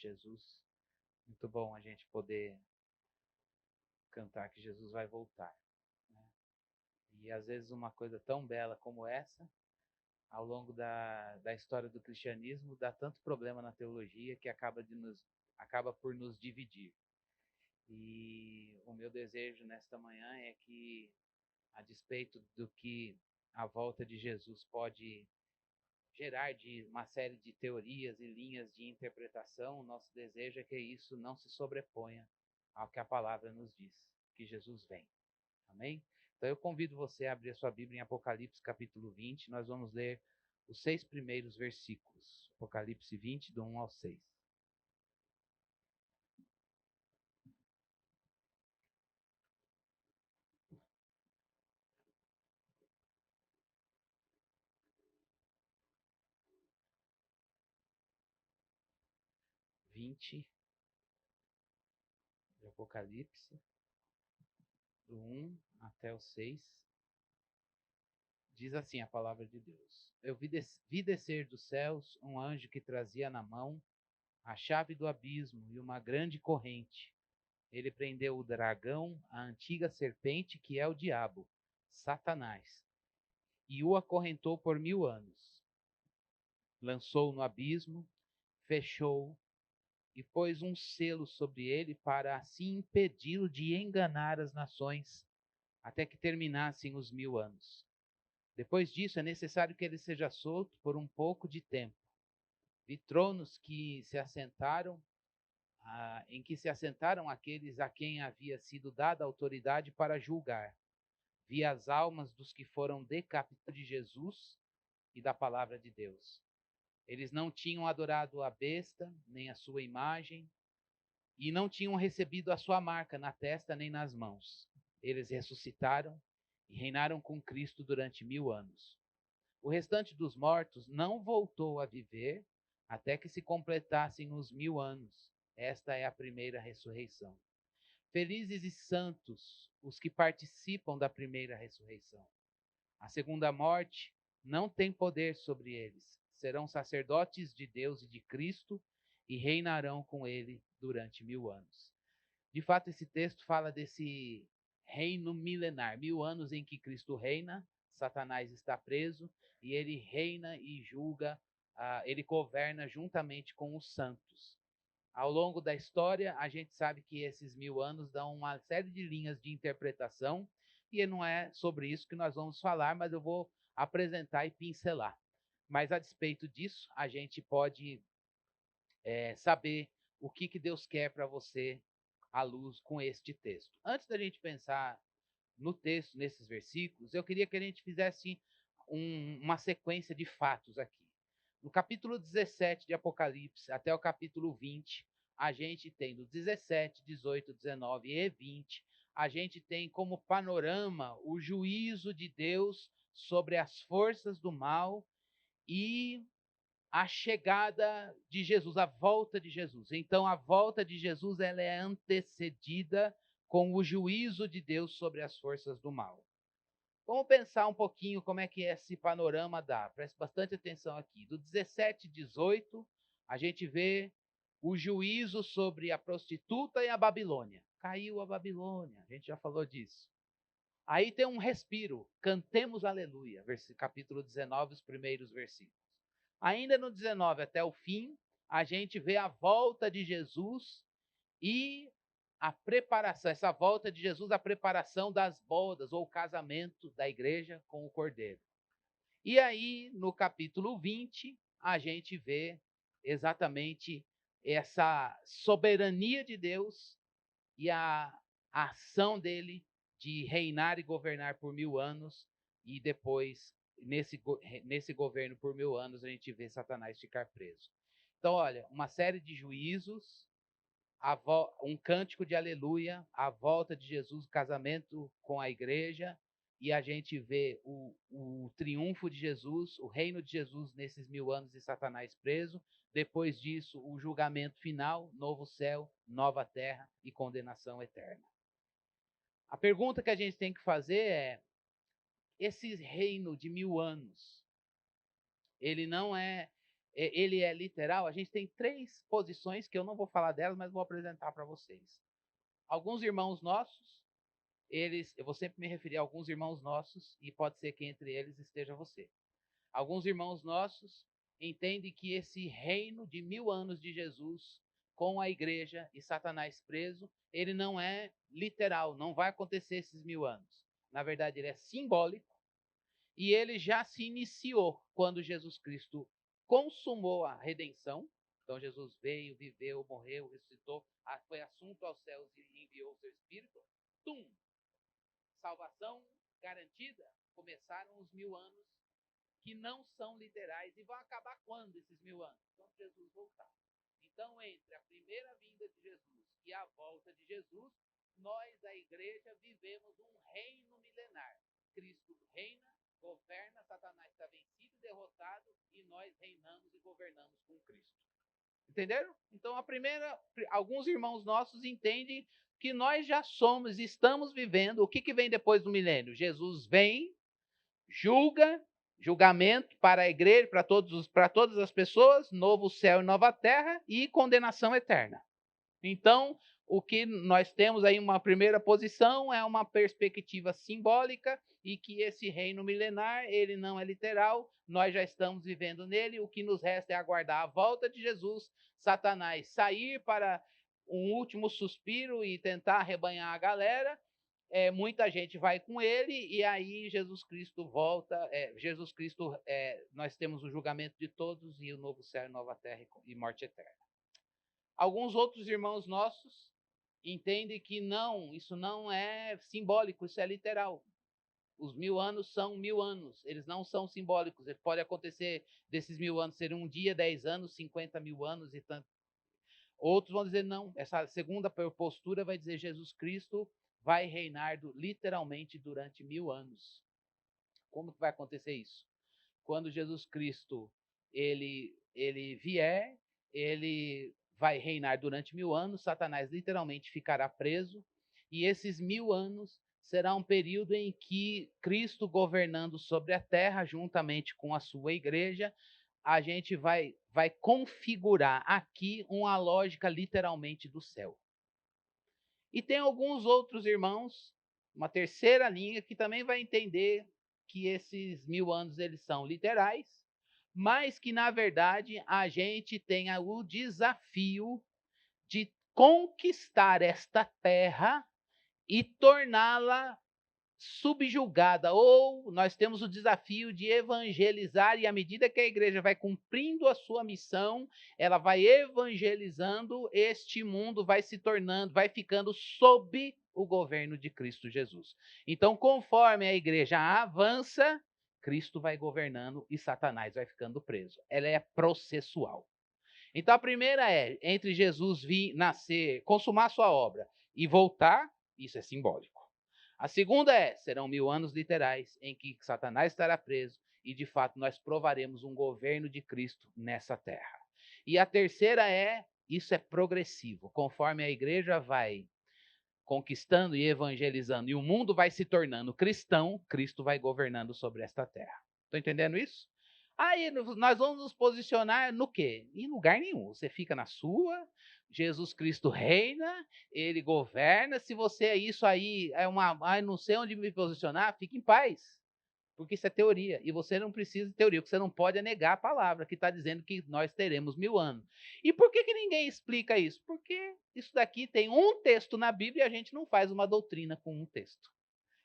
Jesus. Muito bom a gente poder cantar que Jesus vai voltar, né? E às vezes uma coisa tão bela como essa, ao longo da história do cristianismo, dá tanto problema na teologia que acaba por nos dividir. E o meu desejo nesta manhã é que, a despeito do que a volta de Jesus pode gerar de uma série de teorias e linhas de interpretação, o nosso desejo é que isso não se sobreponha ao que a palavra nos diz, que Jesus vem. Amém? Então eu convido você a abrir a sua Bíblia em Apocalipse capítulo 20, nós vamos ler os 6 primeiros versículos. Apocalipse 20, do 1 ao 6. De Apocalipse, do 1 até o 6, diz assim a palavra de Deus. Eu vi descer dos céus um anjo que trazia na mão a chave do abismo e uma grande corrente. Ele prendeu o dragão, a antiga serpente, que é o diabo, Satanás, e o acorrentou por 1000 anos. Lançou-o no abismo, fechou-o e pôs um selo sobre ele para assim impedi-lo de enganar as nações, até que terminassem os 1000 anos. Depois disso, é necessário que ele seja solto por um pouco de tempo. Vi tronos que se assentaram, em que se assentaram aqueles a quem havia sido dada autoridade para julgar. Vi as almas dos que foram decapitados de Jesus e da palavra de Deus. Eles não tinham adorado a besta, nem a sua imagem, e não tinham recebido a sua marca na testa nem nas mãos. Eles ressuscitaram e reinaram com Cristo durante 1000 anos. O restante dos mortos não voltou a viver até que se completassem os 1000 anos. Esta é a primeira ressurreição. Felizes e santos os que participam da primeira ressurreição. A segunda morte não tem poder sobre eles. Serão sacerdotes de Deus e de Cristo e reinarão com ele durante 1000 anos. De fato, esse texto fala desse reino milenar, 1000 anos em que Cristo reina, Satanás está preso e ele reina e julga, ele governa juntamente com os santos. Ao longo da história, a gente sabe que esses 1000 anos dão uma série de linhas de interpretação, e não é sobre isso que nós vamos falar, mas eu vou apresentar e pincelar. Mas a despeito disso, a gente pode saber o que Deus quer para você à luz com este texto. Antes da gente pensar no texto, nesses versículos, eu queria que a gente fizesse uma sequência de fatos aqui. No capítulo 17 de Apocalipse até o capítulo 20, a gente tem do 17, 18, 19 e 20, a gente tem como panorama o juízo de Deus sobre as forças do mal e a chegada de Jesus, a volta de Jesus. Então, a volta de Jesus ela é antecedida com o juízo de Deus sobre as forças do mal. Vamos pensar um pouquinho como é que esse panorama dá. Preste bastante atenção aqui. Do 17 e 18, a gente vê o juízo sobre a prostituta e a Babilônia. Caiu a Babilônia, a gente já falou disso. Aí tem um respiro, cantemos aleluia, capítulo 19, os primeiros versículos. Ainda no 19 até o fim, a gente vê a volta de Jesus e a preparação, essa volta de Jesus, a preparação das bodas ou casamento da igreja com o Cordeiro. E aí, no capítulo 20, a gente vê exatamente essa soberania de Deus e a ação dele de reinar e governar por 1000 anos, e depois, nesse governo por 1000 anos, a gente vê Satanás ficar preso. Então, olha, uma série de juízos, um cântico de aleluia, a volta de Jesus, o casamento com a igreja, e a gente vê o triunfo de Jesus, o reino de Jesus nesses 1000 anos e Satanás preso. Depois disso, o julgamento final, novo céu, nova terra e condenação eterna. A pergunta que a gente tem que fazer é: esse reino de 1000 anos, ele não é ele é literal, a gente tem 3 posições que eu não vou falar delas, mas vou apresentar para vocês. Alguns irmãos nossos, eu vou sempre me referir a alguns irmãos nossos, e pode ser que entre eles esteja você. Alguns irmãos nossos entendem que esse reino de 1000 anos de Jesus, com a igreja e Satanás preso, ele não é literal, não vai acontecer esses 1000 anos. Na verdade, ele é simbólico, e ele já se iniciou quando Jesus Cristo consumou a redenção. Então Jesus veio, viveu, morreu, ressuscitou, foi assunto aos céus e enviou o seu Espírito. Tum! Salvação garantida. Começaram os 1000 anos que não são literais e vão acabar quando esses 1000 anos? Quando Jesus voltar. Então, entre a primeira vinda de Jesus e a volta de Jesus, nós, a igreja, vivemos um reino milenar. Cristo reina, governa, Satanás está vencido e derrotado, e nós reinamos e governamos com Cristo. Entenderam? Então, alguns irmãos nossos entendem que nós já somos, estamos vivendo. O que vem depois do milênio? Jesus vem, julgamento para a igreja, para todas as pessoas, novo céu e nova terra, e condenação eterna. Então, o que nós temos aí, uma primeira posição, é uma perspectiva simbólica, e que esse reino milenar, ele não é literal, nós já estamos vivendo nele, o que nos resta é aguardar a volta de Jesus, Satanás sair para um último suspiro e tentar arrebanhar a galera. Muita gente vai com ele, e aí Jesus Cristo volta. Nós temos o julgamento de todos, e o novo céu e nova terra e morte eterna. Alguns outros irmãos nossos entendem que não, isso não é simbólico, isso é literal. Os 1000 anos são 1000 anos, eles não são simbólicos. Pode acontecer desses 1000 anos ser um dia, 10 anos, 50 mil anos e tanto. Outros vão dizer não, essa segunda postura vai dizer Jesus Cristo vai reinar literalmente durante 1000 anos. Como que vai acontecer isso? Quando Jesus Cristo ele vier, ele vai reinar durante 1000 anos, Satanás literalmente ficará preso, e esses 1000 anos será um período em que Cristo, governando sobre a terra, juntamente com a sua igreja, a gente vai configurar aqui uma lógica literalmente do céu. E tem alguns outros irmãos, uma terceira linha, que também vai entender que esses 1000 anos eles são literais, mas que, na verdade, a gente tenha o desafio de conquistar esta terra e torná-la subjugada, ou nós temos o desafio de evangelizar, e à medida que a igreja vai cumprindo a sua missão, ela vai evangelizando, este mundo vai se tornando, vai ficando sob o governo de Cristo Jesus. Então, conforme a igreja avança, Cristo vai governando e Satanás vai ficando preso. Ela é processual. Então, a primeira é, entre Jesus vir, nascer, consumar sua obra e voltar, isso é simbólico. A segunda serão 1000 anos literais em que Satanás estará preso, e de fato nós provaremos um governo de Cristo nessa terra. E a terceira isso é progressivo, conforme a igreja vai conquistando e evangelizando, e o mundo vai se tornando cristão, Cristo vai governando sobre esta terra. Estão entendendo isso? Aí nós vamos nos posicionar no quê? Em lugar nenhum. Você fica na sua, Jesus Cristo reina, ele governa. Se você é isso aí, não sei onde me posicionar, fique em paz. Porque isso é teoria, e você não precisa de teoria. O que você não pode é negar a palavra, que está dizendo que nós teremos 1000 anos. E por que ninguém explica isso? Porque isso daqui tem um texto na Bíblia, e a gente não faz uma doutrina com um texto.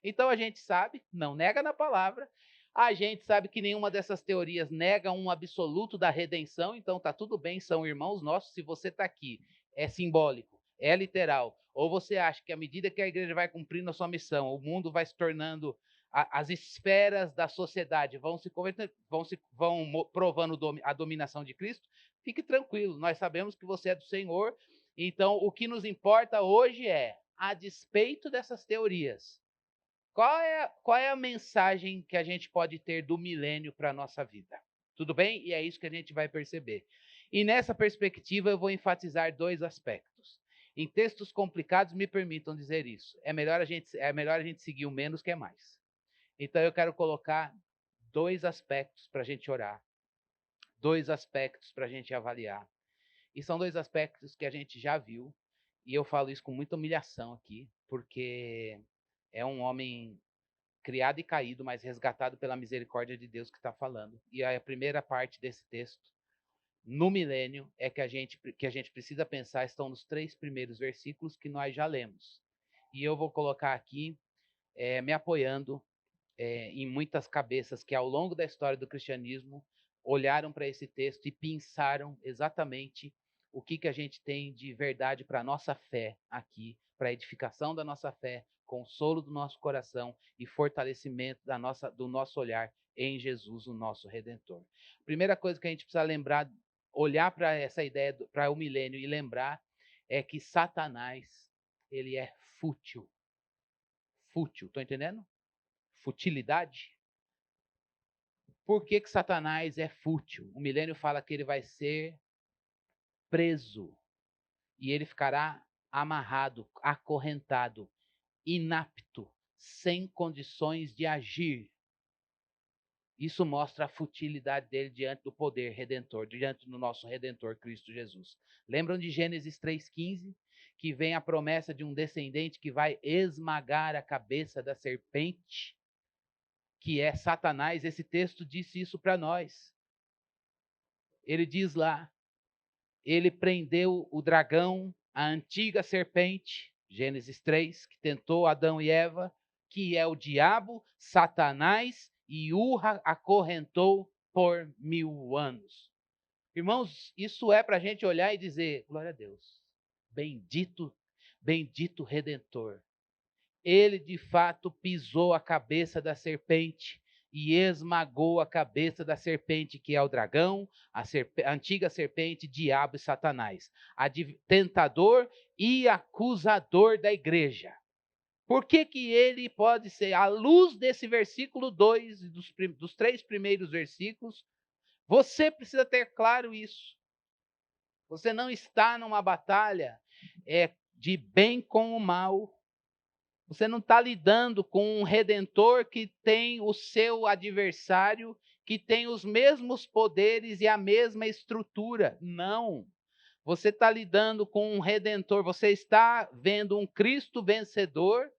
Então a gente sabe, não nega na palavra, a gente sabe que nenhuma dessas teorias nega um absoluto da redenção, então tá tudo bem, são irmãos nossos. Se você está aqui, é simbólico, é literal, ou você acha que à medida que a igreja vai cumprindo a sua missão, o mundo vai se tornando, as esferas da sociedade vão provando a dominação de Cristo, fique tranquilo, nós sabemos que você é do Senhor. Então o que nos importa hoje é, a despeito dessas teorias, qual é a mensagem que a gente pode ter do milênio para a nossa vida? Tudo bem? E é isso que a gente vai perceber. E nessa perspectiva eu vou enfatizar 2 aspectos. Em textos complicados, me permitam dizer isso. É melhor a gente seguir o menos que é mais. Então eu quero colocar 2 aspectos para a gente orar. dois aspectos para a gente avaliar. E são dois aspectos que a gente já viu, e eu falo isso com muita humilhação aqui, porque é um homem criado e caído, mas resgatado pela misericórdia de Deus que está falando. E a primeira parte desse texto, no milênio, é que a gente precisa pensar, estão nos 3 primeiros versículos que nós já lemos. E eu vou colocar aqui, me apoiando em muitas cabeças que ao longo da história do cristianismo olharam para esse texto e pensaram exatamente o que a gente tem de verdade para a nossa fé aqui, para a edificação da nossa fé, consolo do nosso coração e fortalecimento do nosso olhar em Jesus, o nosso Redentor. Primeira coisa que a gente precisa lembrar, olhar para essa ideia, para o milênio e lembrar, é que Satanás, ele é fútil. Fútil, estão entendendo? Futilidade. Por que Satanás é fútil? O milênio fala que ele vai ser preso e ele ficará amarrado, acorrentado, inapto, sem condições de agir. Isso mostra a futilidade dele diante do poder redentor, diante do nosso Redentor Cristo Jesus. Lembram de Gênesis 3,15? Que vem a promessa de um descendente que vai esmagar a cabeça da serpente, que é Satanás. Esse texto disse isso para nós. Ele diz lá, ele prendeu o dragão, a antiga serpente, Gênesis 3, que tentou Adão e Eva, que é o diabo, Satanás, e o acorrentou por 1000 anos. Irmãos, isso é para a gente olhar e dizer, glória a Deus, bendito, bendito Redentor. Ele, de fato, pisou a cabeça da serpente e esmagou a cabeça da serpente, que é o dragão, a antiga serpente, diabo e Satanás, tentador e acusador da igreja. Por que ele pode ser, à luz desse versículo 2, dos 3 primeiros versículos, você precisa ter claro isso. Você não está numa batalha de bem com o mal. Você não está lidando com um redentor que tem o seu adversário, que tem os mesmos poderes e a mesma estrutura. Não. Você está lidando com um redentor, você está vendo um Cristo vencedor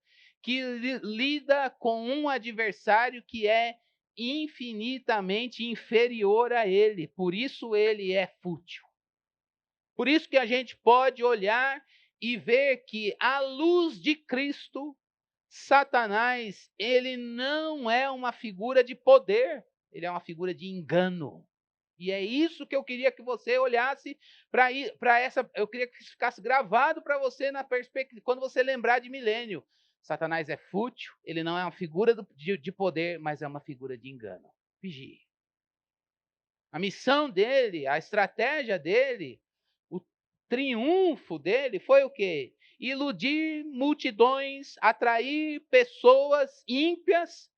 que lida com um adversário que é infinitamente inferior a ele. Por isso ele é fútil. Por isso que a gente pode olhar e ver que, à luz de Cristo, Satanás, ele não é uma figura de poder, ele é uma figura de engano. E é isso que eu queria que você olhasse para essa. Eu queria que isso ficasse gravado para você na perspectiva, quando você lembrar de milênio. Satanás é fútil, ele não é uma figura de poder, mas é uma figura de engano. Vigie. A missão dele, a estratégia dele, o triunfo dele foi o quê? Iludir multidões, atrair pessoas ímpias,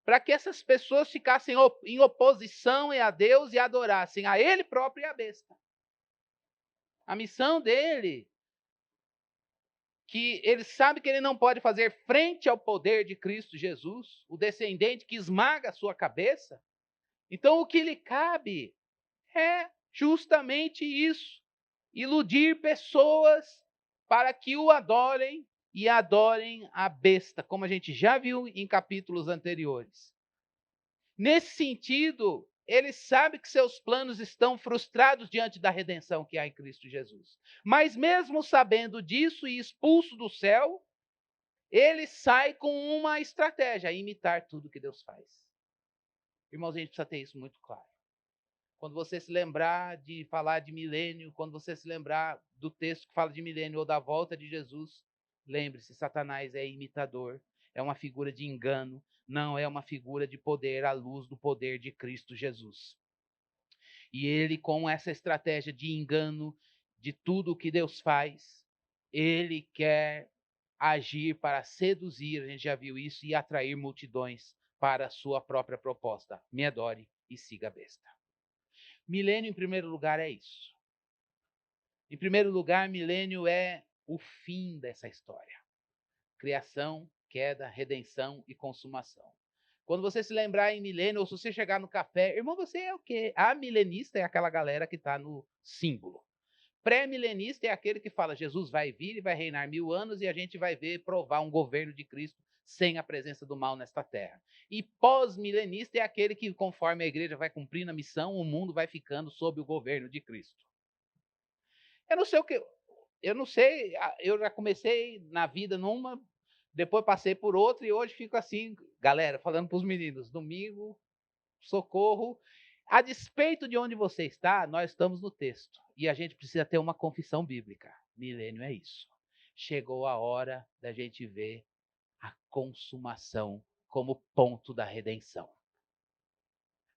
para que essas pessoas ficassem em oposição a Deus e adorassem a ele próprio e a besta. A missão dele, que ele sabe que ele não pode fazer frente ao poder de Cristo Jesus, o descendente que esmaga a sua cabeça. Então, o que lhe cabe é justamente isso: iludir pessoas para que o adorem e adorem a besta, como a gente já viu em capítulos anteriores. Nesse sentido, ele sabe que seus planos estão frustrados diante da redenção que há em Cristo Jesus. Mas mesmo sabendo disso e expulso do céu, ele sai com uma estratégia: imitar tudo que Deus faz. Irmãos, a gente precisa ter isso muito claro. Quando você se lembrar de falar de milênio, quando você se lembrar do texto que fala de milênio ou da volta de Jesus, lembre-se, Satanás é imitador, é uma figura de engano, não é uma figura de poder à luz do poder de Cristo Jesus. E ele, com essa estratégia de engano de tudo o que Deus faz, ele quer agir para seduzir, a gente já viu isso, e atrair multidões para a sua própria proposta. Me adore e siga a besta. Milênio, em primeiro lugar, é isso. Em primeiro lugar, milênio é o fim dessa história. Criação, queda, redenção e consumação. Quando você se lembrar em milênio, ou se você chegar no café, irmão, você é o quê? A milenista é aquela galera que está no símbolo. Pré-milenista é aquele que fala, Jesus vai vir e vai reinar 1000 anos e a gente vai ver provar um governo de Cristo sem a presença do mal nesta terra. E pós-milenista é aquele que, conforme a igreja vai cumprindo a missão, o mundo vai ficando sob o governo de Cristo. Eu não sei o que... Eu não sei, eu já comecei na vida numa, depois passei por outra e hoje fico assim, galera, falando para os meninos, domingo, socorro. A despeito de onde você está, nós estamos no texto. E a gente precisa ter uma confissão bíblica. Milênio é isso. Chegou a hora da gente ver a consumação como ponto da redenção.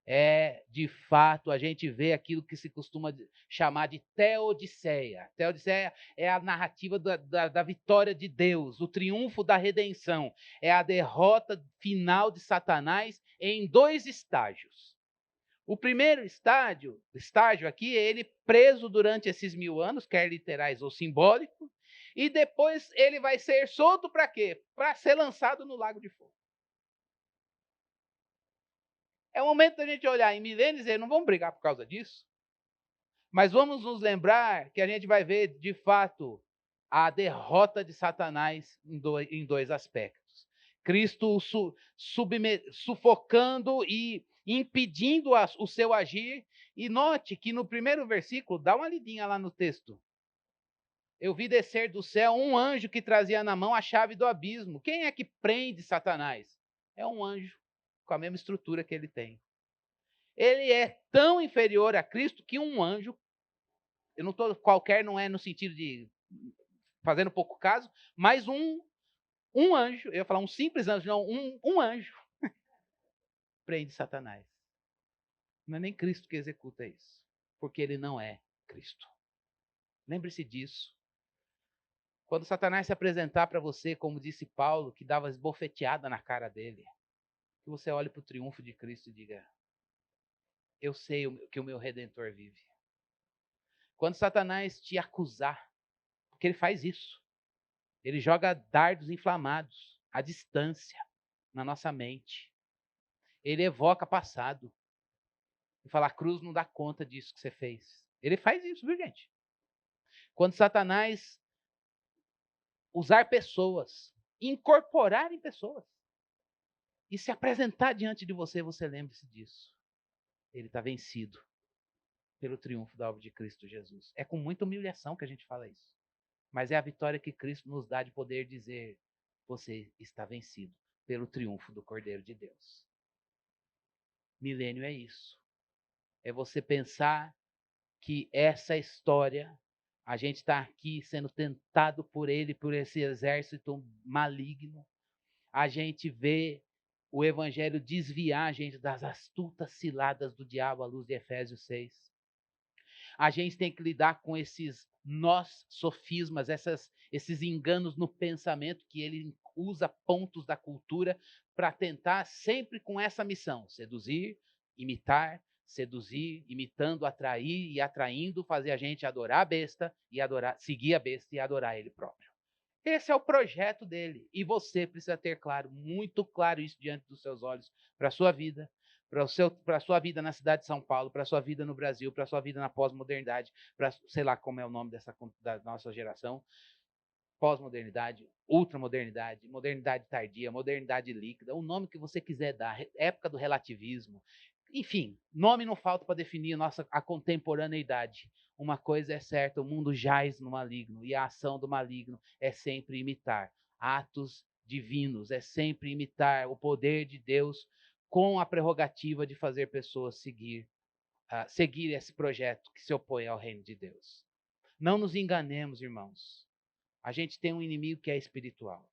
É, de fato, a gente vê aquilo que se costuma chamar de teodiceia. Teodiceia é a narrativa da vitória de Deus, o triunfo da redenção. É a derrota final de Satanás em 2 estágios. O primeiro estágio aqui, é ele preso durante esses 1000 anos, quer literais ou simbólicos, e depois ele vai ser solto para quê? Para ser lançado no lago de fogo. É o momento da gente olhar em milênios e dizer, não vamos brigar por causa disso, mas vamos nos lembrar que a gente vai ver, de fato, a derrota de Satanás em 2 aspectos. Cristo sufocando e impedindo o seu agir. E note que no primeiro versículo, dá uma lidinha lá no texto. Eu vi descer do céu um anjo que trazia na mão a chave do abismo. Quem é que prende Satanás? É um anjo com a mesma estrutura que ele tem. Ele é tão inferior a Cristo que um anjo, eu não estou, qualquer não é no sentido de fazendo pouco caso, mas um anjo, eu ia falar um simples anjo, não, um anjo prende Satanás. Não é nem Cristo que executa isso, porque ele não é Cristo. Lembre-se disso. Quando Satanás se apresentar para você, como disse Paulo, que dava esbofeteada na cara dele, que você olhe para o triunfo de Cristo e diga, eu sei que o meu Redentor vive. Quando Satanás te acusar, porque ele faz isso, ele joga dardos inflamados à distância na nossa mente. Ele evoca passado. E fala, a cruz não dá conta disso que você fez. Ele faz isso, viu, gente? Quando Satanás usar pessoas, incorporar em pessoas, e se apresentar diante de você, você lembre-se disso. Ele está vencido pelo triunfo da obra de Cristo Jesus. É com muita humilhação que a gente fala isso. Mas é a vitória que Cristo nos dá de poder dizer, você está vencido pelo triunfo do Cordeiro de Deus. Milênio é isso. É você pensar que essa história, a gente está aqui sendo tentado por ele, por esse exército maligno. A gente vê o evangelho desviar a gente das astutas ciladas do diabo à luz de Efésios 6. A gente tem que lidar com esses nós sofismas, esses enganos no pensamento que ele usa pontos da cultura para tentar sempre com essa missão, seduzir, imitar, seduzir, imitando, atrair e atraindo, fazer a gente adorar a besta e adorar, seguir a besta e adorar ele próprio. Esse é o projeto dele. E você precisa ter claro, muito claro isso diante dos seus olhos, para a sua vida, para a sua vida na cidade de São Paulo, para a sua vida no Brasil, para a sua vida na pós-modernidade, para sei lá como é o nome da nossa geração, pós-modernidade, ultramodernidade, modernidade tardia, modernidade líquida, o nome que você quiser dar, época do relativismo. Enfim, nome não falta para definir a contemporaneidade. Uma coisa é certa, o mundo jaz no maligno, e a ação do maligno é sempre imitar atos divinos, é sempre imitar o poder de Deus com a prerrogativa de fazer pessoas seguir esse projeto que se opõe ao reino de Deus. Não nos enganemos, irmãos. A gente tem um inimigo que é espiritual.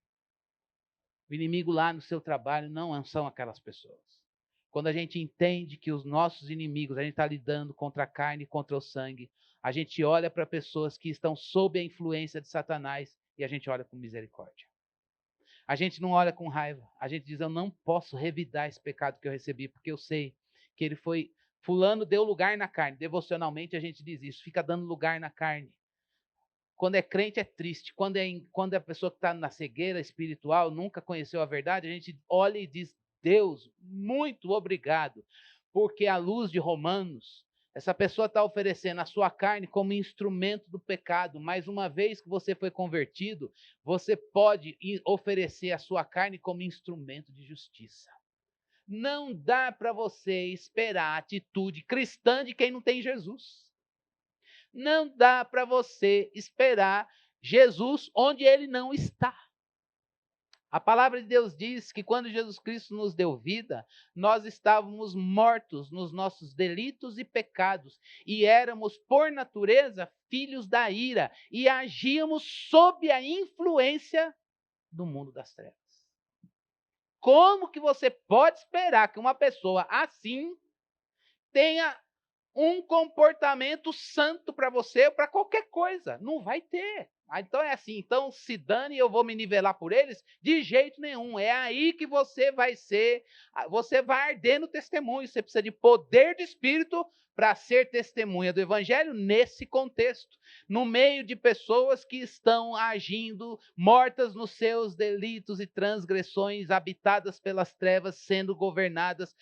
O inimigo lá no seu trabalho não são aquelas pessoas. Quando a gente entende que os nossos inimigos, a gente está lidando contra a carne e contra o sangue, a gente olha para pessoas que estão sob a influência de Satanás e a gente olha com misericórdia. A gente não olha com raiva. A gente diz, eu não posso revidar esse pecado que eu recebi, porque eu sei que ele foi... Fulano deu lugar na carne. Devocionalmente a gente diz isso, fica dando lugar na carne. Quando é crente é triste. Quando é a pessoa que está na cegueira espiritual, nunca conheceu a verdade, a gente olha e diz, Deus, muito obrigado, porque à luz de Romanos, essa pessoa está oferecendo a sua carne como instrumento do pecado, mas uma vez que você foi convertido, você pode oferecer a sua carne como instrumento de justiça. Não dá para você esperar a atitude cristã de quem não tem Jesus. Não dá para você esperar Jesus onde ele não está. A palavra de Deus diz que quando Jesus Cristo nos deu vida, nós estávamos mortos nos nossos delitos e pecados e éramos, por natureza, filhos da ira e agíamos sob a influência do mundo das trevas. Como que você pode esperar que uma pessoa assim tenha um comportamento santo para você ou para qualquer coisa? Não vai ter. Então é assim, então se dane, eu vou me nivelar por eles? De jeito nenhum. É aí que você vai arder no testemunho. Você precisa de poder de espírito para ser testemunha do evangelho nesse contexto, no meio de pessoas que estão agindo mortas nos seus delitos e transgressões, habitadas pelas trevas, sendo governadas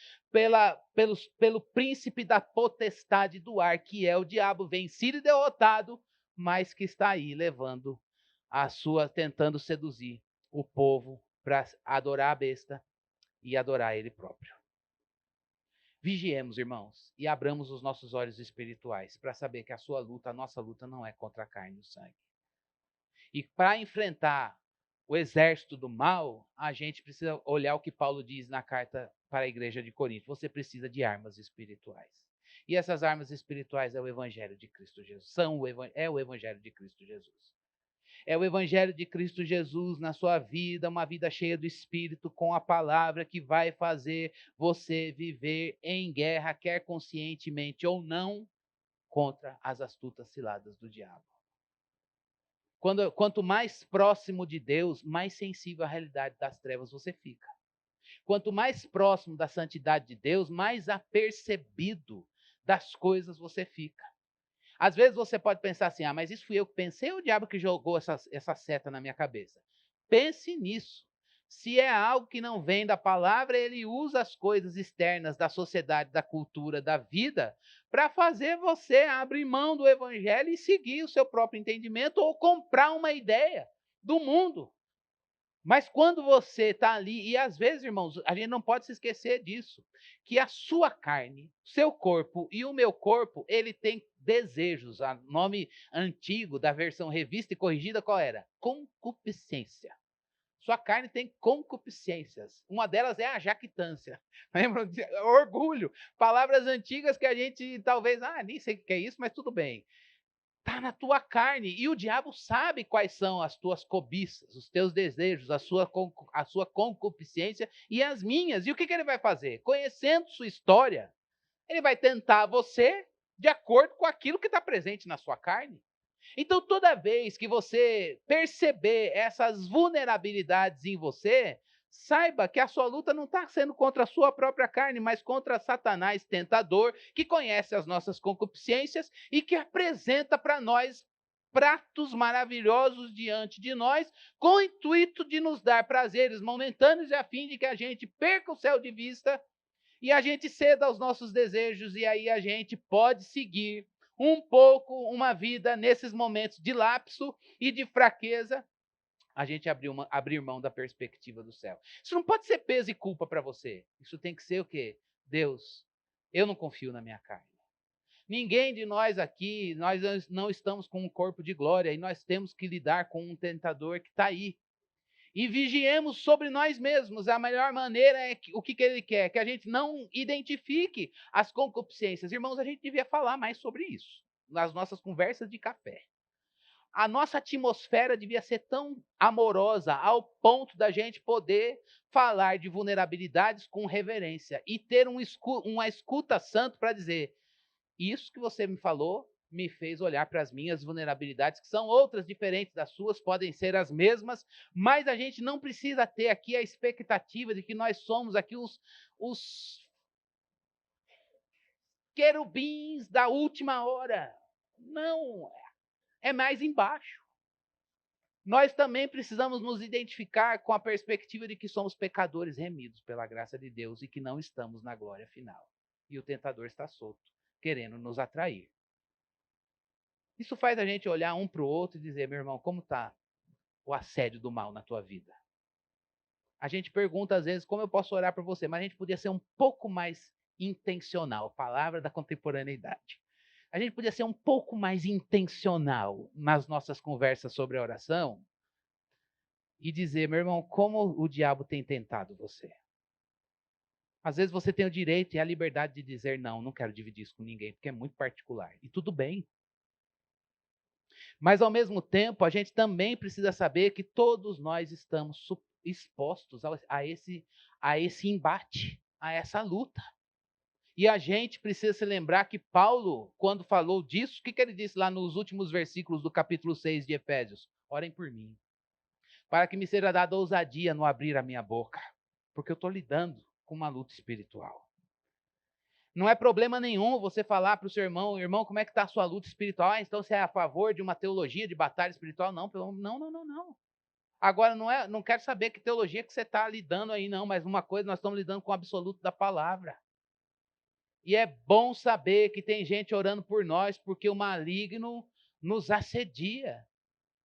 pelo príncipe da potestade do ar, que é o diabo, vencido e derrotado, mas que está aí levando tentando seduzir o povo para adorar a besta e adorar ele próprio. Vigiemos, irmãos, e abramos os nossos olhos espirituais para saber que a nossa luta não é contra a carne e o sangue. E para enfrentar o exército do mal, a gente precisa olhar o que Paulo diz na carta para a igreja de Corinto. Você precisa de armas espirituais. E essas armas espirituais é o evangelho de Cristo Jesus. É o evangelho de Cristo Jesus. É o evangelho de Cristo Jesus na sua vida, uma vida cheia do Espírito, com a palavra que vai fazer você viver em guerra, quer conscientemente ou não, contra as astutas ciladas do diabo. Quanto mais próximo de Deus, mais sensível à realidade das trevas você fica. Quanto mais próximo da santidade de Deus, mais apercebido das coisas você fica. Às vezes você pode pensar assim, mas isso fui eu que pensei ou o diabo que jogou essa seta na minha cabeça? Pense nisso. Se é algo que não vem da palavra, ele usa as coisas externas da sociedade, da cultura, da vida, para fazer você abrir mão do evangelho e seguir o seu próprio entendimento ou comprar uma ideia do mundo. Mas quando você está ali, e às vezes, irmãos, a gente não pode se esquecer disso, que a sua carne, seu corpo e o meu corpo, ele tem desejos. O nome antigo da versão revista e corrigida qual era? Concupiscência. Sua carne tem concupiscências. Uma delas é a jactância. Lembram? Orgulho. Palavras antigas que a gente talvez, nem sei o que é isso, mas tudo bem. Está na tua carne. E o diabo sabe quais são as tuas cobiças, os teus desejos, a sua concupiscência e as minhas. E o que ele vai fazer? Conhecendo sua história, ele vai tentar você de acordo com aquilo que está presente na sua carne. Então, toda vez que você perceber essas vulnerabilidades em você, saiba que a sua luta não está sendo contra a sua própria carne, mas contra Satanás tentador, que conhece as nossas concupiscências e que apresenta para nós pratos maravilhosos diante de nós, com o intuito de nos dar prazeres momentâneos e a fim de que a gente perca o céu de vista e a gente ceda aos nossos desejos, e aí a gente pode seguir um pouco uma vida nesses momentos de lapso e de fraqueza, a gente abrir mão da perspectiva do céu. Isso não pode ser peso e culpa para você. Isso tem que ser o quê? Deus, eu não confio na minha carne. Ninguém de nós aqui, nós não estamos com um corpo de glória e nós temos que lidar com um tentador que está aí. E vigiemos sobre nós mesmos. A melhor maneira é o que ele quer? Que a gente não identifique as concupiscências. Irmãos, a gente devia falar mais sobre isso nas nossas conversas de café. A nossa atmosfera devia ser tão amorosa ao ponto da gente poder falar de vulnerabilidades com reverência e ter uma escuta santo para dizer: isso que você me falou me fez olhar para as minhas vulnerabilidades, que são outras diferentes das suas, podem ser as mesmas, mas a gente não precisa ter aqui a expectativa de que nós somos aqui os querubins da última hora. Não, é mais embaixo. nós também precisamos nos identificar com a perspectiva de que somos pecadores remidos pela graça de Deus e que não estamos na glória final. E o tentador está solto, querendo nos atrair. Isso faz a gente olhar um para o outro e dizer, meu irmão, como está o assédio do mal na tua vida? A gente pergunta às vezes como eu posso orar por você, mas a gente podia ser um pouco mais intencional, palavra da contemporaneidade. A gente podia ser um pouco mais intencional nas nossas conversas sobre a oração e dizer, meu irmão, como o diabo tem tentado você. Às vezes você tem o direito e a liberdade de dizer, não quero dividir isso com ninguém, porque é muito particular. E tudo bem. Mas, ao mesmo tempo, a gente também precisa saber que todos nós estamos expostos a esse embate, a essa luta. E a gente precisa se lembrar que Paulo, quando falou disso, o que ele disse lá nos últimos versículos do capítulo 6 de Efésios? Orem por mim, para que me seja dada ousadia no abrir a minha boca, porque eu estou lidando com uma luta espiritual. Não é problema nenhum você falar para o seu irmão, como é que está a sua luta espiritual? Então você é a favor de uma teologia de batalha espiritual? Não. Agora, não quero saber que teologia que você está lidando aí, não, mas uma coisa, nós estamos lidando com o absoluto da palavra. E é bom saber que tem gente orando por nós, porque o maligno nos assedia.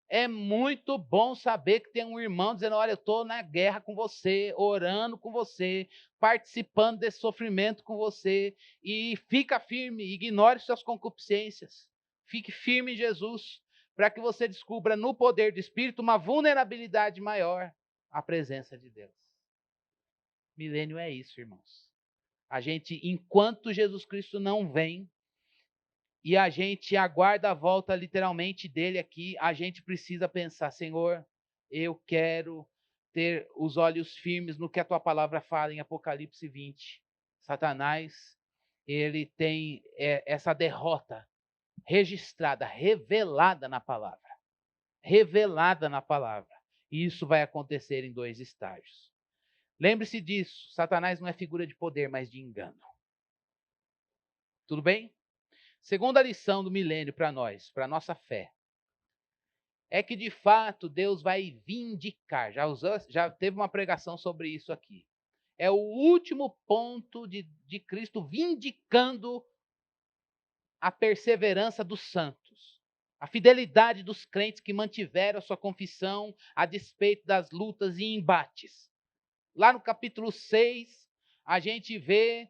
É muito bom saber que tem um irmão dizendo, olha, eu estou na guerra com você, orando com você, participando desse sofrimento com você, e fica firme, ignore suas concupiscências. Fique firme em Jesus, para que você descubra no poder do Espírito uma vulnerabilidade maior à presença de Deus. Milênio é isso, irmãos. A gente, enquanto Jesus Cristo não vem, e a gente aguarda a volta literalmente dele aqui, a gente precisa pensar, Senhor, eu quero ter os olhos firmes no que a tua palavra fala em Apocalipse 20. Satanás, ele tem essa derrota registrada, revelada na palavra. Revelada na palavra. E isso vai acontecer em 2 estágios. Lembre-se disso, Satanás não é figura de poder, mas de engano. Tudo bem? Segunda lição do milênio para nós, para a nossa fé, é que de fato Deus vai vindicar. Já teve uma pregação sobre isso aqui. É o último ponto de Cristo vindicando a perseverança dos santos, a fidelidade dos crentes que mantiveram a sua confissão a despeito das lutas e embates. Lá no capítulo 6, a gente vê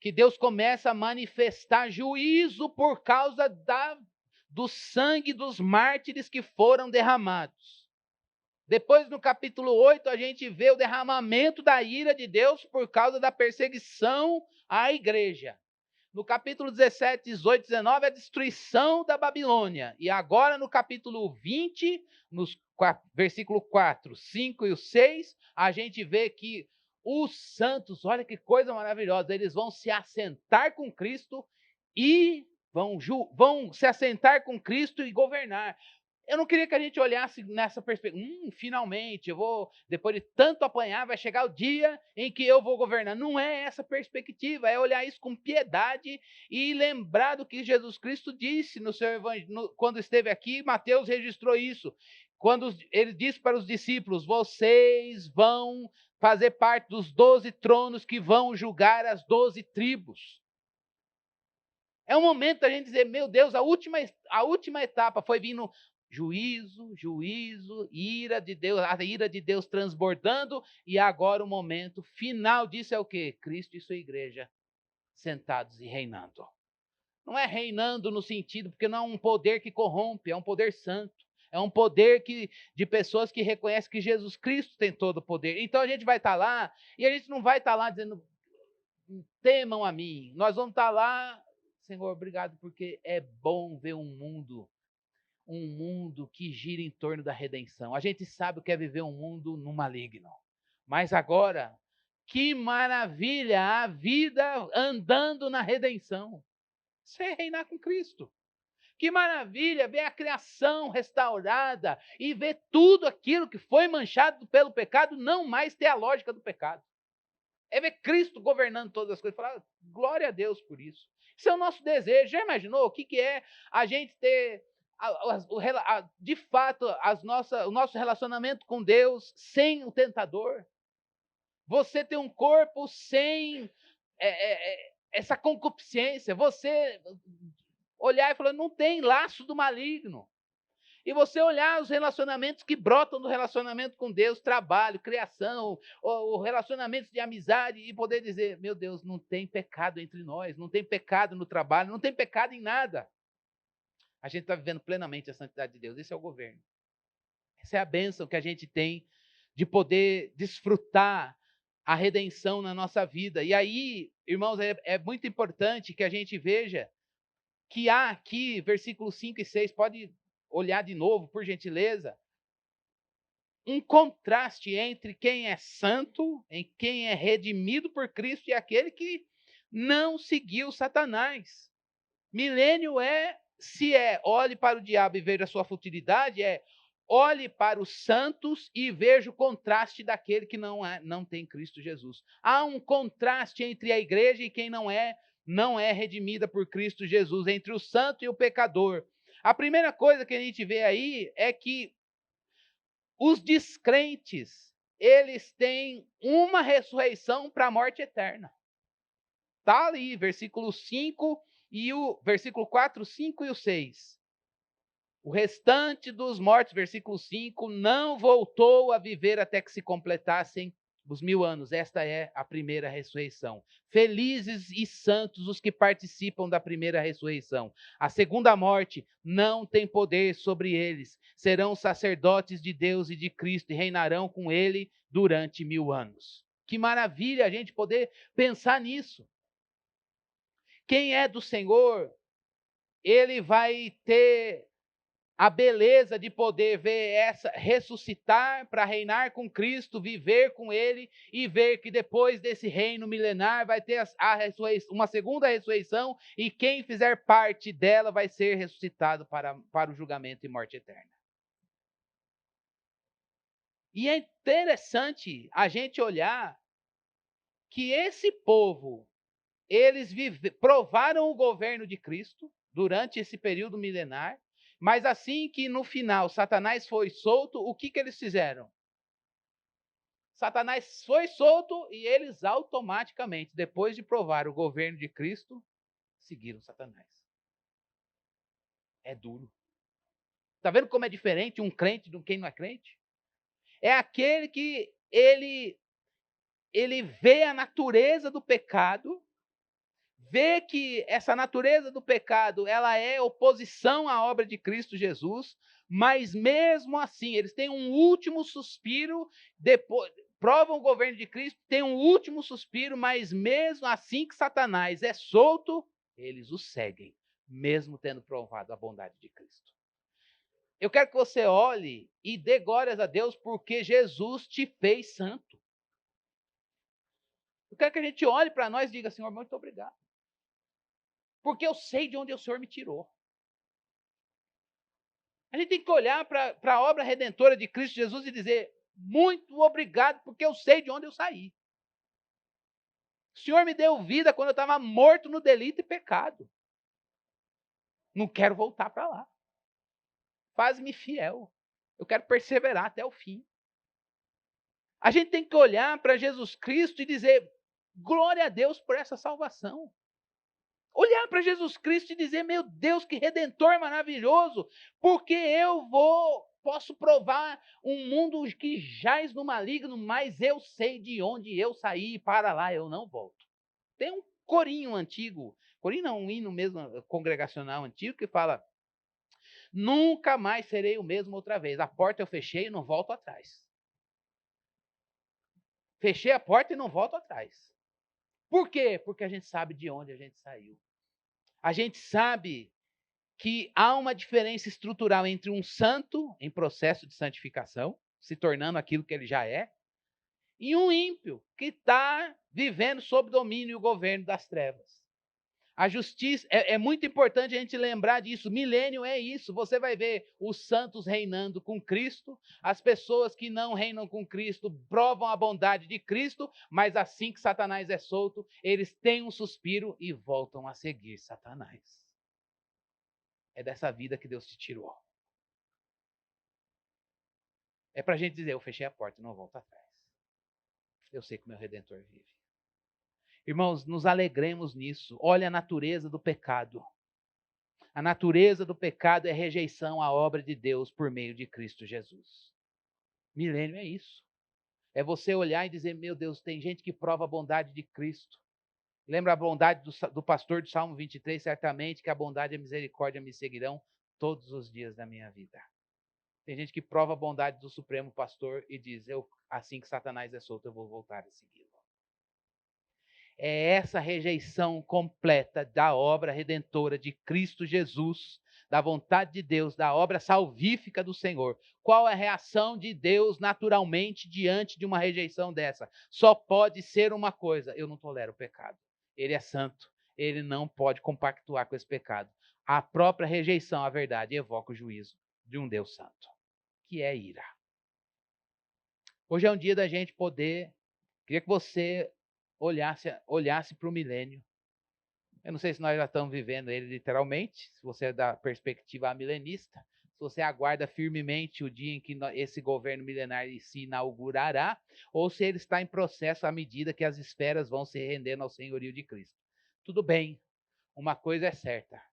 que Deus começa a manifestar juízo por causa do sangue dos mártires que foram derramados. Depois, no capítulo 8, a gente vê o derramamento da ira de Deus por causa da perseguição à igreja. No capítulo 17, 18, 19, a destruição da Babilônia. E agora, no capítulo 20, nos versículo 4, 5 e 6, a gente vê que os santos, olha que coisa maravilhosa, eles vão se assentar com Cristo e vão se assentar com Cristo e governar. Eu não queria que a gente olhasse nessa perspectiva. Finalmente, depois de tanto apanhar, vai chegar o dia em que eu vou governar. Não é essa perspectiva, é olhar isso com piedade e lembrar do que Jesus Cristo disse no seu evangelho, quando esteve aqui. Mateus registrou isso. Quando ele disse para os discípulos, vocês vão fazer parte dos 12 tronos que vão julgar as 12 tribos. É um momento da gente dizer, meu Deus, a última etapa foi vindo juízo, ira de Deus, a ira de Deus transbordando, e agora o momento final disso é o quê? Cristo e sua igreja sentados e reinando. Não é reinando no sentido, porque não é um poder que corrompe, é um poder santo. É um poder de pessoas que reconhecem que Jesus Cristo tem todo o poder. Então a gente vai estar lá, e a gente não vai estar lá dizendo, temam a mim. Nós vamos estar lá, Senhor, obrigado, porque é bom ver um mundo que gira em torno da redenção. A gente sabe o que é viver um mundo no maligno. Mas agora, que maravilha a vida andando na redenção. Isso é reinar com Cristo. Que maravilha ver a criação restaurada e ver tudo aquilo que foi manchado pelo pecado não mais ter a lógica do pecado. É ver Cristo governando todas as coisas. Falar, glória a Deus por isso. Isso é o nosso desejo. Já imaginou o que é a gente ter de fato, o nosso relacionamento com Deus sem o tentador. Você tem um corpo sem essa concupiscência. Você olhar e falar, não tem laço do maligno. E você olhar os relacionamentos que brotam do relacionamento com Deus, trabalho, criação, o relacionamentos de amizade, e poder dizer, meu Deus, não tem pecado entre nós, não tem pecado no trabalho, não tem pecado em nada. A gente está vivendo plenamente a santidade de Deus. Esse é o governo. Essa é a bênção que a gente tem de poder desfrutar a redenção na nossa vida. E aí, irmãos, é muito importante que a gente veja que há aqui, versículos 5 e 6, pode olhar de novo, por gentileza, um contraste entre quem é santo, em quem é redimido por Cristo e aquele que não seguiu Satanás. Milênio olhe para o diabo e veja a sua futilidade, olhe para os santos e veja o contraste daquele que não tem Cristo Jesus. Há um contraste entre a igreja e quem não é redimida por Cristo Jesus, entre o santo e o pecador. A primeira coisa que a gente vê aí é que os descrentes, eles têm uma ressurreição para a morte eterna. Está ali, versículo 5 e o versículo 4, 5 e o 6. O restante dos mortos, versículo 5, não voltou a viver até que se completassem os 1000 anos. Esta é a primeira ressurreição. Felizes e santos os que participam da primeira ressurreição. A segunda morte não tem poder sobre eles. Serão sacerdotes de Deus e de Cristo e reinarão com ele durante 1000 anos. Que maravilha a gente poder pensar nisso. Quem é do Senhor, ele vai ter a beleza de poder ver ressuscitar para reinar com Cristo, viver com Ele e ver que depois desse reino milenar vai ter uma segunda ressurreição e quem fizer parte dela vai ser ressuscitado para o julgamento e morte eterna. E é interessante a gente olhar que esse povo, eles provaram o governo de Cristo durante esse período milenar, mas assim que no final Satanás foi solto, o que eles fizeram? Satanás foi solto e eles automaticamente, depois de provar o governo de Cristo, seguiram Satanás. É duro. Está vendo como é diferente um crente de quem não é crente? É aquele que ele vê a natureza do pecado, vê que essa natureza do pecado, ela é oposição à obra de Cristo Jesus, mas mesmo assim, eles têm um último suspiro, depois provam o governo de Cristo, tem um último suspiro, mas mesmo assim que Satanás é solto, eles o seguem, mesmo tendo provado a bondade de Cristo. Eu quero que você olhe e dê glórias a Deus porque Jesus te fez santo. Eu quero que a gente olhe para nós e diga, Senhor, muito obrigado. Porque eu sei de onde o Senhor me tirou. A gente tem que olhar para a obra redentora de Cristo Jesus e dizer, muito obrigado, porque eu sei de onde eu saí. O Senhor me deu vida quando eu estava morto no delito e pecado. Não quero voltar para lá. Faz-me fiel. Eu quero perseverar até o fim. A gente tem que olhar para Jesus Cristo e dizer, glória a Deus por essa salvação. Olhar para Jesus Cristo e dizer, meu Deus, que redentor maravilhoso, porque posso provar um mundo que jaz no maligno, mas eu sei de onde eu saí e para lá eu não volto. Tem um corinho antigo, corinho não, um hino mesmo congregacional antigo que fala, nunca mais serei o mesmo outra vez, a porta eu fechei e não volto atrás. Fechei a porta e não volto atrás. Por quê? Porque a gente sabe de onde a gente saiu. A gente sabe que há uma diferença estrutural entre um santo em processo de santificação, se tornando aquilo que ele já é, e um ímpio que está vivendo sob domínio e governo das trevas. A justiça, é muito importante a gente lembrar disso, milênio é isso, você vai ver os santos reinando com Cristo, as pessoas que não reinam com Cristo provam a bondade de Cristo, mas assim que Satanás é solto, eles têm um suspiro e voltam a seguir Satanás. É dessa vida que Deus te tirou. É para a gente dizer, eu fechei a porta e não volto atrás. Eu sei que o meu Redentor vive. Irmãos, nos alegremos nisso. Olha a natureza do pecado. A natureza do pecado é rejeição à obra de Deus por meio de Cristo Jesus. Milênio é isso. É você olhar e dizer, meu Deus, tem gente que prova a bondade de Cristo. Lembra a bondade do pastor do Salmo 23? Certamente que a bondade e a misericórdia me seguirão todos os dias da minha vida. Tem gente que prova a bondade do Supremo Pastor e diz, assim que Satanás é solto, eu vou voltar a segui-lo. É essa rejeição completa da obra redentora de Cristo Jesus, da vontade de Deus, da obra salvífica do Senhor. Qual é a reação de Deus naturalmente diante de uma rejeição dessa? Só pode ser uma coisa: eu não tolero o pecado. Ele é santo, ele não pode compactuar com esse pecado. A própria rejeição à verdade evoca o juízo de um Deus santo, que é ira. Hoje é um dia da gente poder, queria que você olhasse para o milênio. Eu não sei se nós já estamos vivendo ele literalmente, se você é da perspectiva milenista, se você aguarda firmemente o dia em que esse governo milenar se inaugurará, ou se ele está em processo à medida que as esferas vão se rendendo ao senhorio de Cristo. Tudo bem, uma coisa é certa.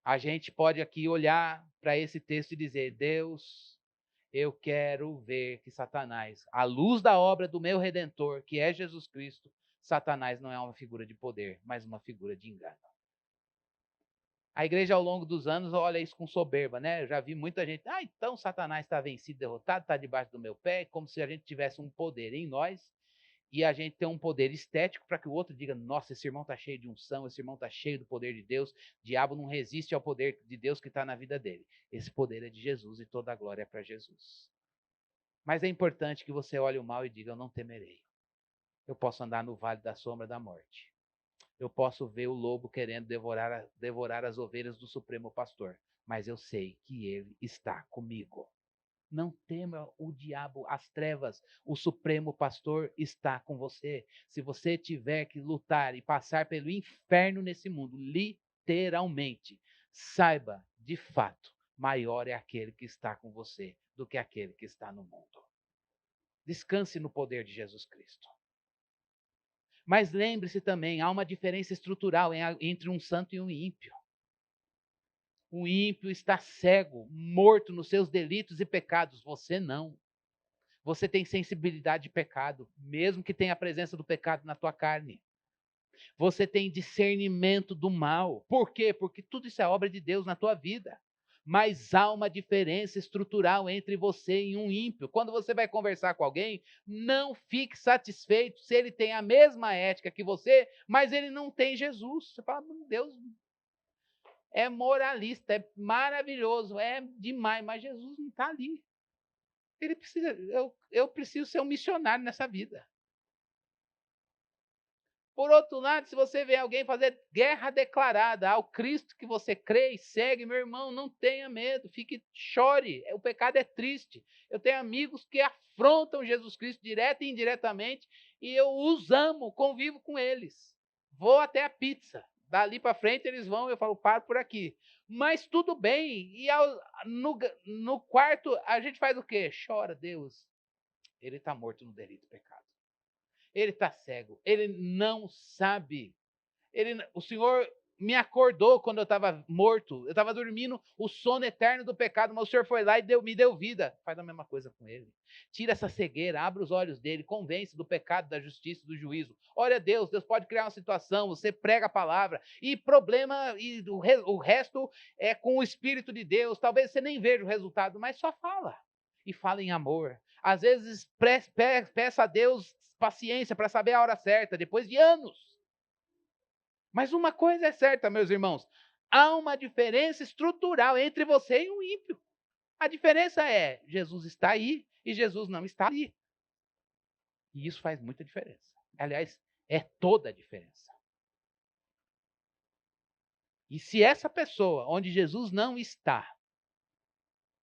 A gente pode aqui olhar para esse texto e dizer, Deus, eu quero ver que Satanás, à luz da obra do meu Redentor, que é Jesus Cristo, Satanás não é uma figura de poder, mas uma figura de engano. A igreja, ao longo dos anos, olha isso com soberba, né? Eu já vi muita gente, então Satanás está vencido, derrotado, está debaixo do meu pé, como se a gente tivesse um poder em nós, e a gente tem um poder estético para que o outro diga, nossa, esse irmão está cheio de unção, esse irmão está cheio do poder de Deus, o diabo não resiste ao poder de Deus que está na vida dele. Esse poder é de Jesus e toda a glória é para Jesus. Mas é importante que você olhe o mal e diga, eu não temerei. Eu posso andar no vale da sombra da morte. Eu posso ver o lobo querendo devorar as ovelhas do Supremo Pastor, mas eu sei que ele está comigo. Não tema o diabo, as trevas. O Supremo Pastor está com você. Se você tiver que lutar e passar pelo inferno nesse mundo, literalmente, saiba, de fato, maior é aquele que está com você do que aquele que está no mundo. Descanse no poder de Jesus Cristo. Mas lembre-se também, há uma diferença estrutural entre um santo e um ímpio. O ímpio está cego, morto nos seus delitos e pecados. Você não. Você tem sensibilidade de pecado, mesmo que tenha a presença do pecado na tua carne. Você tem discernimento do mal. Por quê? Porque tudo isso é obra de Deus na tua vida. Mas há uma diferença estrutural entre você e um ímpio. Quando você vai conversar com alguém, não fique satisfeito se ele tem a mesma ética que você, mas ele não tem Jesus. Você fala, meu Deus, é moralista, é maravilhoso, é demais, mas Jesus não está ali. Ele precisa, eu preciso ser um missionário nessa vida. Por outro lado, se você vê alguém fazer guerra declarada ao Cristo que você crê e segue, meu irmão, não tenha medo, chore. O pecado é triste. Eu tenho amigos que afrontam Jesus Cristo direto e indiretamente e eu os amo, convivo com eles. Vou até a pizza. Dali para frente eles vão, eu falo, paro por aqui. Mas tudo bem. E no quarto a gente faz o quê? Chora, Deus. Ele está morto no delito do pecado. Ele está cego, ele não sabe. O Senhor me acordou quando eu estava morto, eu estava dormindo o sono eterno do pecado, mas o Senhor foi lá e me deu vida. Faz a mesma coisa com ele. Tira essa cegueira, abre os olhos dele, convence do pecado, da justiça, do juízo. Olha Deus pode criar uma situação, você prega a palavra, e o resto é com o Espírito de Deus. Talvez você nem veja o resultado, mas só fala. E fala em amor. Às vezes, peça a Deus paciência para saber a hora certa, depois de anos. Mas uma coisa é certa, meus irmãos, há uma diferença estrutural entre você e o ímpio. A diferença é, Jesus está aí e Jesus não está ali. E isso faz muita diferença. Aliás, é toda a diferença. E se essa pessoa, onde Jesus não está,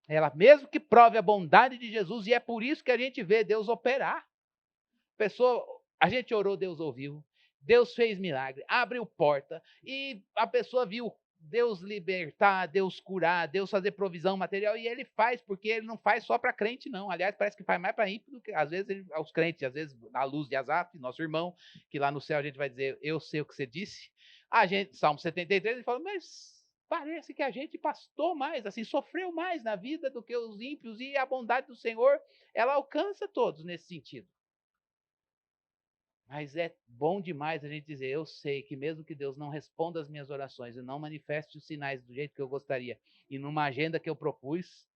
ela mesmo que prove a bondade de Jesus, e é por isso que a gente vê Deus operar. A gente orou, Deus ouviu. Deus fez milagre, abriu porta, e a pessoa viu Deus libertar, Deus curar, Deus fazer provisão material, e ele faz, porque ele não faz só para crente, não. Aliás, parece que faz mais para ímpio do que, às vezes, aos crentes, às vezes, à luz de Asaf, nosso irmão, que lá no céu a gente vai dizer, eu sei o que você disse. A gente, Salmo 73, ele fala, mas parece que a gente pastou mais, assim, sofreu mais na vida do que os ímpios, e a bondade do Senhor, ela alcança todos nesse sentido. Mas é bom demais a gente dizer, eu sei que mesmo que Deus não responda as minhas orações e não manifeste os sinais do jeito que eu gostaria e numa agenda que eu propus,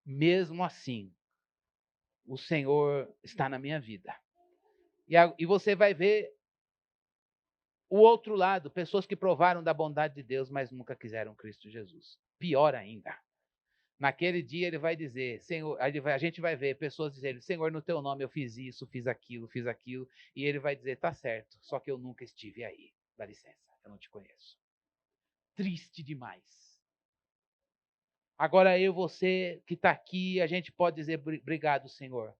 mesmo assim, o Senhor está na minha vida. E você vai ver o outro lado, pessoas que provaram da bondade de Deus, mas nunca quiseram Cristo Jesus. Pior ainda. Naquele dia ele vai dizer, Senhor, a gente vai ver pessoas dizendo, Senhor, no teu nome eu fiz isso, fiz aquilo, e ele vai dizer, tá certo, só que eu nunca estive aí. Dá licença, eu não te conheço. Triste demais. Agora eu, você que está aqui, a gente pode dizer, obrigado, Senhor,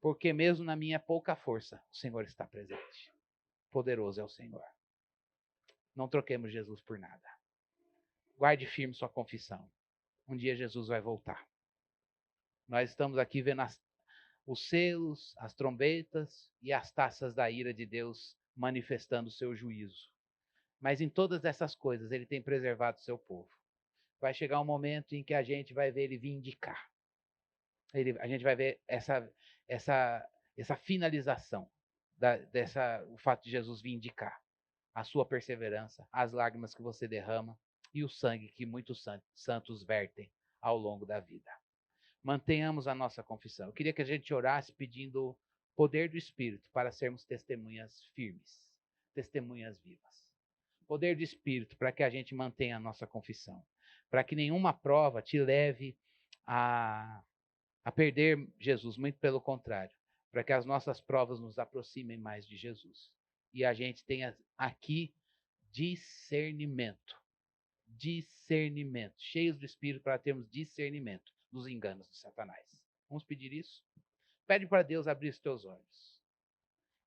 porque mesmo na minha pouca força, o Senhor está presente. Poderoso é o Senhor. Não troquemos Jesus por nada. Guarde firme sua confissão. Um dia Jesus vai voltar. Nós estamos aqui vendo os selos, as trombetas e as taças da ira de Deus manifestando o seu juízo. Mas em todas essas coisas, ele tem preservado o seu povo. Vai chegar um momento em que a gente vai ver ele vindicar. A gente vai ver essa finalização, o fato de Jesus vindicar a sua perseverança, as lágrimas que você derrama e o sangue que muitos santos vertem ao longo da vida. Mantenhamos a nossa confissão. Eu queria que a gente orasse pedindo o poder do Espírito para sermos testemunhas firmes, testemunhas vivas. Poder do Espírito para que a gente mantenha a nossa confissão. Para que nenhuma prova te leve a perder Jesus, muito pelo contrário. Para que as nossas provas nos aproximem mais de Jesus. E a gente tenha aqui discernimento. Discernimento. Cheios do Espírito para termos discernimento dos enganos de Satanás. Vamos pedir isso? Pede para Deus abrir os teus olhos.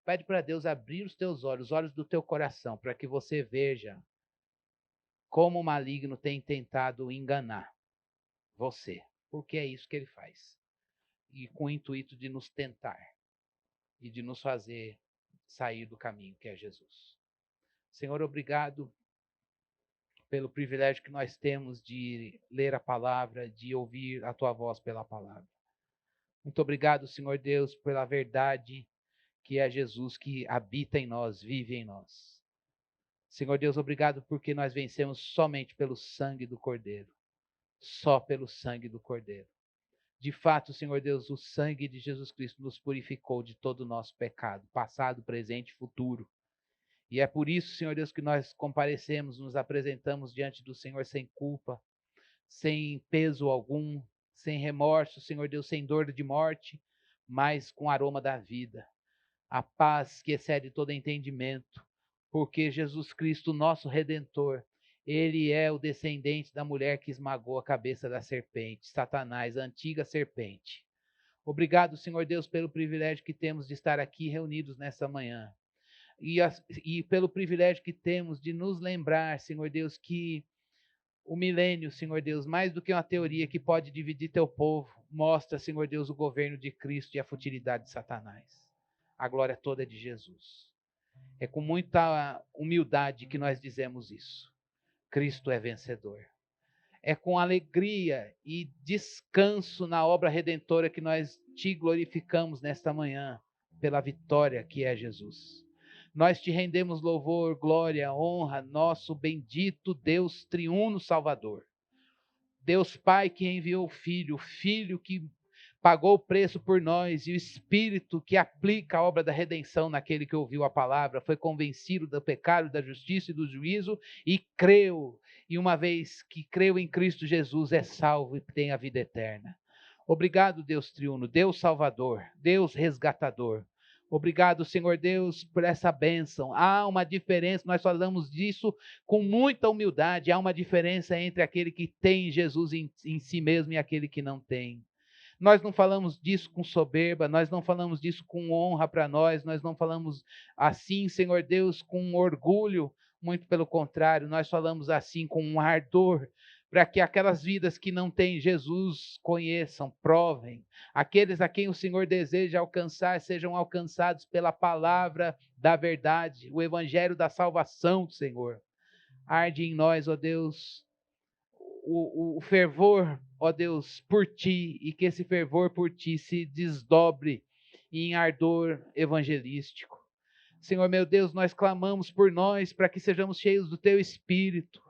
Pede para Deus abrir os teus olhos, os olhos do teu coração, para que você veja como o maligno tem tentado enganar você. Porque é isso que ele faz. E com o intuito de nos tentar e de nos fazer sair do caminho que é Jesus. Senhor, obrigado pelo privilégio que nós temos de ler a palavra, de ouvir a tua voz pela palavra. Muito obrigado, Senhor Deus, pela verdade que é Jesus que habita em nós, vive em nós. Senhor Deus, obrigado porque nós vencemos somente pelo sangue do Cordeiro. Só pelo sangue do Cordeiro. De fato, Senhor Deus, o sangue de Jesus Cristo nos purificou de todo o nosso pecado, passado, presente e futuro. E é por isso, Senhor Deus, que nós comparecemos, nos apresentamos diante do Senhor sem culpa, sem peso algum, sem remorso, Senhor Deus, sem dor de morte, mas com aroma da vida. A paz que excede todo entendimento, porque Jesus Cristo, nosso Redentor, ele é o descendente da mulher que esmagou a cabeça da serpente, Satanás, a antiga serpente. Obrigado, Senhor Deus, pelo privilégio que temos de estar aqui reunidos nessa manhã. E pelo privilégio que temos de nos lembrar, Senhor Deus, que o milênio, Senhor Deus, mais do que uma teoria que pode dividir teu povo, mostra, Senhor Deus, o governo de Cristo e a futilidade de Satanás. A glória toda é de Jesus. É com muita humildade que nós dizemos isso. Cristo é vencedor. É com alegria e descanso na obra redentora que nós te glorificamos nesta manhã, pela vitória que é Jesus. Nós te rendemos louvor, glória, honra, nosso bendito Deus triuno Salvador. Deus Pai que enviou o Filho que pagou o preço por nós, e o Espírito que aplica a obra da redenção naquele que ouviu a palavra, foi convencido do pecado, da justiça e do juízo, e creu. E uma vez que creu em Cristo Jesus, é salvo e tem a vida eterna. Obrigado, Deus triuno, Deus Salvador, Deus resgatador. Obrigado, Senhor Deus, por essa bênção. Há uma diferença, nós falamos disso com muita humildade, há uma diferença entre aquele que tem Jesus em si mesmo e aquele que não tem. Nós não falamos disso com soberba, nós não falamos disso com honra para nós não falamos assim, Senhor Deus, com orgulho, Muito pelo contrário, nós falamos assim com um ardor, para que aquelas vidas que não têm Jesus conheçam, provem. Aqueles a quem o Senhor deseja alcançar sejam alcançados pela palavra da verdade, o evangelho da salvação do Senhor. Arde em nós, ó Deus, o fervor, ó Deus, por Ti, e que esse fervor por Ti se desdobre em ardor evangelístico. Senhor meu Deus, nós clamamos por nós para que sejamos cheios do Teu Espírito,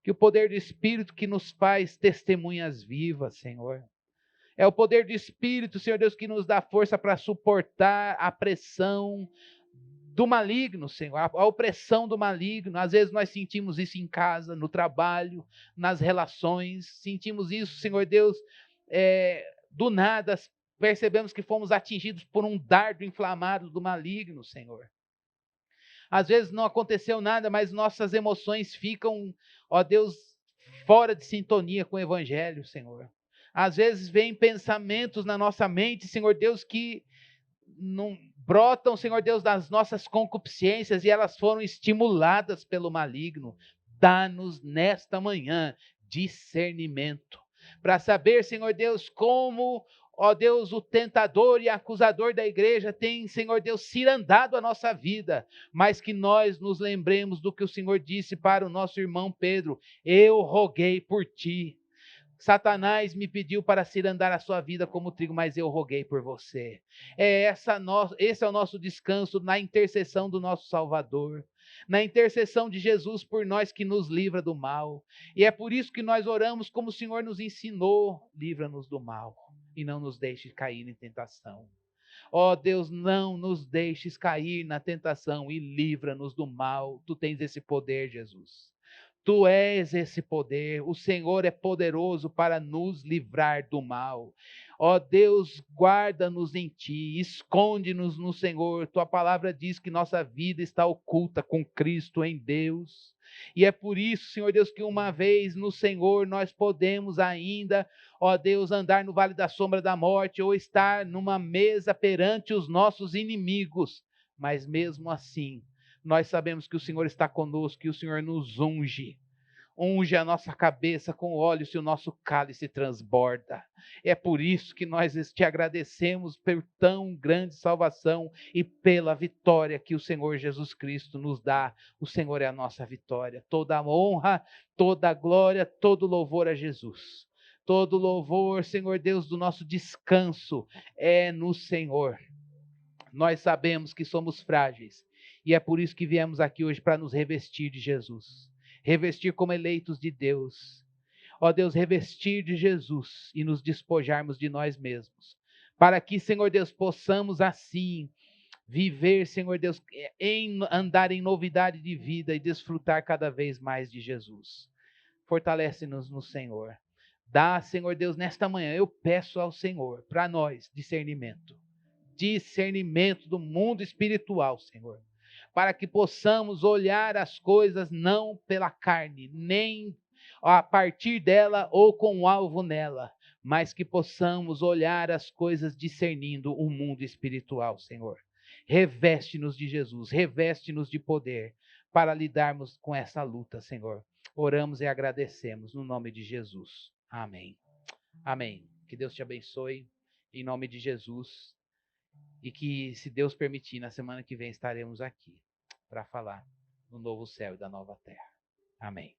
que o poder do Espírito que nos faz testemunhas vivas, Senhor. É o poder do Espírito, Senhor Deus, que nos dá força para suportar a pressão do maligno, Senhor, a opressão do maligno. Às vezes nós sentimos isso em casa, no trabalho, nas relações, sentimos isso, Senhor Deus, do nada percebemos que fomos atingidos por um dardo inflamado do maligno, Senhor. Às vezes não aconteceu nada, mas nossas emoções ficam, ó Deus, fora de sintonia com o Evangelho, Senhor. Às vezes vem pensamentos na nossa mente, Senhor Deus, que não brotam, Senhor Deus, das nossas concupiscências e elas foram estimuladas pelo maligno. Dá-nos nesta manhã discernimento para saber, Senhor Deus, como, ó Deus, o tentador e acusador da igreja tem, Senhor Deus, cirandado a nossa vida, mas que nós nos lembremos do que o Senhor disse para o nosso irmão Pedro: eu roguei por ti. Satanás me pediu para cirandar a sua vida como trigo, mas eu roguei por você. Esse é o nosso descanso na intercessão do nosso Salvador, na intercessão de Jesus por nós, que nos livra do mal. E é por isso que nós oramos como o Senhor nos ensinou: livra-nos do mal e não nos deixe cair em tentação. Ó Deus, não nos deixes cair na tentação e livra-nos do mal. Tu tens esse poder, Jesus. Tu és esse poder, o Senhor é poderoso para nos livrar do mal. Ó Deus, guarda-nos em Ti, esconde-nos no Senhor. Tua palavra diz que nossa vida está oculta com Cristo em Deus. E é por isso, Senhor Deus, que uma vez no Senhor nós podemos ainda, ó Deus, andar no vale da sombra da morte ou estar numa mesa perante os nossos inimigos. Mas mesmo assim, nós sabemos que o Senhor está conosco, que o Senhor nos unge. Unge a nossa cabeça com óleo se o nosso cálice transborda. É por isso que nós te agradecemos por tão grande salvação e pela vitória que o Senhor Jesus Cristo nos dá. O Senhor é a nossa vitória. Toda a honra, toda a glória, todo louvor a Jesus. Todo louvor, Senhor Deus, do nosso descanso é no Senhor. Nós sabemos que somos frágeis. E é por isso que viemos aqui hoje para nos revestir de Jesus. Revestir como eleitos de Deus. Ó Deus, revestir de Jesus e nos despojarmos de nós mesmos. Para que, Senhor Deus, possamos assim viver, Senhor Deus, andar em novidade de vida e desfrutar cada vez mais de Jesus. Fortalece-nos no Senhor. Dá, Senhor Deus, nesta manhã, eu peço ao Senhor, para nós, discernimento. Discernimento do mundo espiritual, Senhor, para que possamos olhar as coisas não pela carne, nem a partir dela ou com o alvo nela, mas que possamos olhar as coisas discernindo o mundo espiritual, Senhor. Reveste-nos de Jesus, reveste-nos de poder para lidarmos com essa luta, Senhor. Oramos e agradecemos no nome de Jesus. Amém. Amém. Que Deus te abençoe em nome de Jesus. E que, se Deus permitir, na semana que vem estaremos aqui para falar do novo céu e da nova terra. Amém.